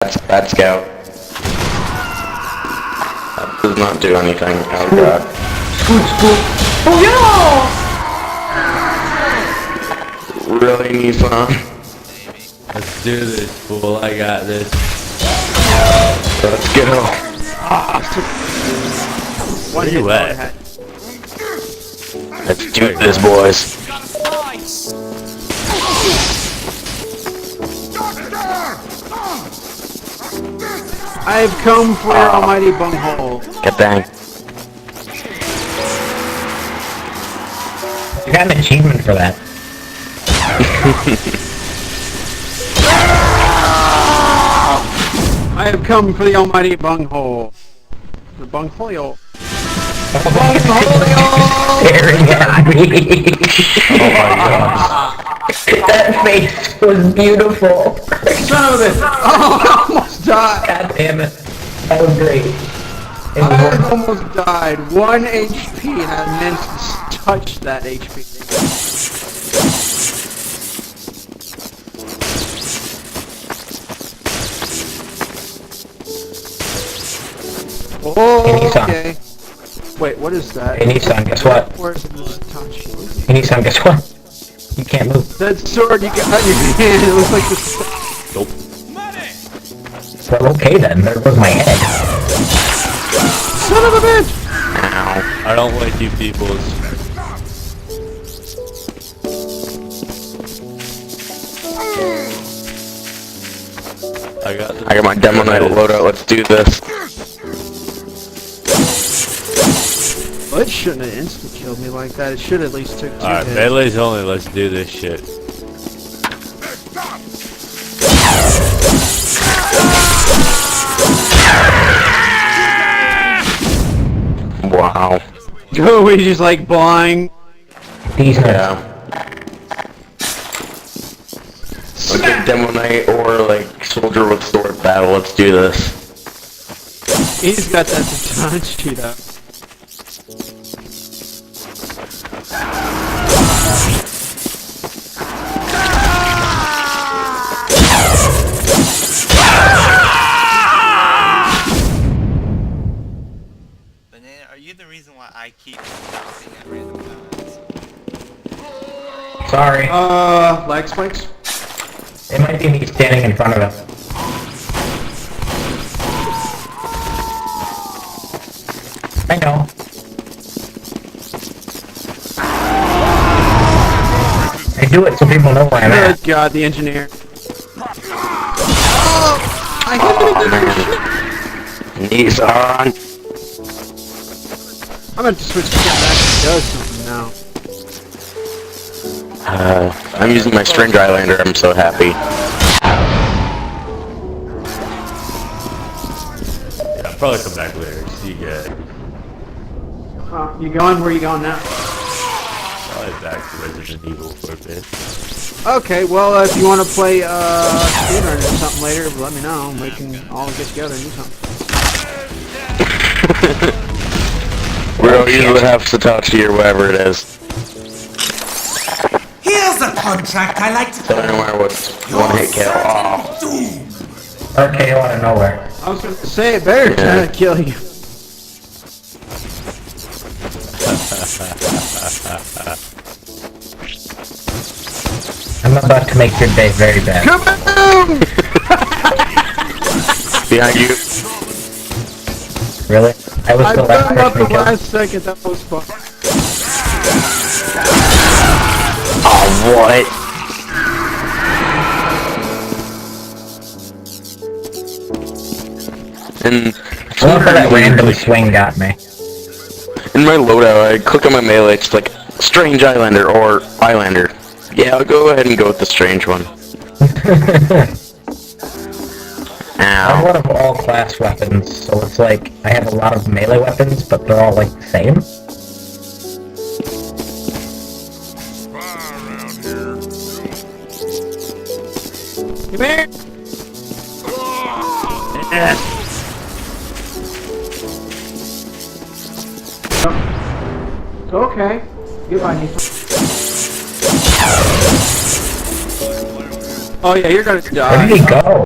That's bad scout. That does not do anything. Oh god. Oh yeah! Really, Nissan? Let's do this, fool. I got this. Let's go. Where you at? Let's do this, boys. I've come for your almighty bunghole. Get bang. You got an achievement for that. I have come for the almighty bunghole. The bunghole. Staring at me. Oh my gosh. That face was beautiful. Son of a bitch! Oh, I almost died! God damn it. That was great. I almost died. 1 HP and I meant to touch that HP. Oh, okay. Wait, what is that? Hey Nissan, guess what? Where's this touch? Hey Nissan, guess what? You can't move. That sword you got in your hand, it looks like this. Nope. Well, okay then. There goes my head. Son of a bitch! Ow. I don't like you peoples. I got my demo night loadout. Let's do this. Well, it shouldn't have insta-killed me like that. It should at least took 2 Alright, hits. melee's only. Let's do this shit. Wow. Oh, we just like blind. These Yeah. Like a demo night or like soldier with sword battle. Let's do this. He's got that Tatanchi though. Banana, are you the reason why I keep stopping at random times? Sorry. Lag spikes? It might be me standing in front of him. I know. I do it so people know where I'm Good at. God, the engineer. I hit it again. Nissan. I'm gonna switch to that actually does something now. I'm using my Strange Highlander. I'm so happy. Yeah, I'll probably come back later. See you guys. You going? Where you going now? Probably back to Resident Evil for a bit. Okay, well, if you want to play, speedrun or something later, let me know. We can all get together and do something. We don't usually have Satoshi or whatever it is. Here's a contract I like to So no matter what's one hit kill. Oh. RKO out of nowhere. I was gonna say, it better try to kill you. I'm about to make your day very bad. Kaboom! Behind you. Really? I was I the last burned up person the to kill. last second, that was fun. Oh, what? And I love how that random swing got me. in my loadout, I click on my melee, it's like Strange Highlander or Highlander. Yeah, I'll go ahead and go with the strange one. I have Ow. one of all class weapons, so it's like I have a lot of melee weapons, but they're all like the same. Come here! It's okay. Goodbye, Nathan. Oh yeah, you're gonna die. Where did he go?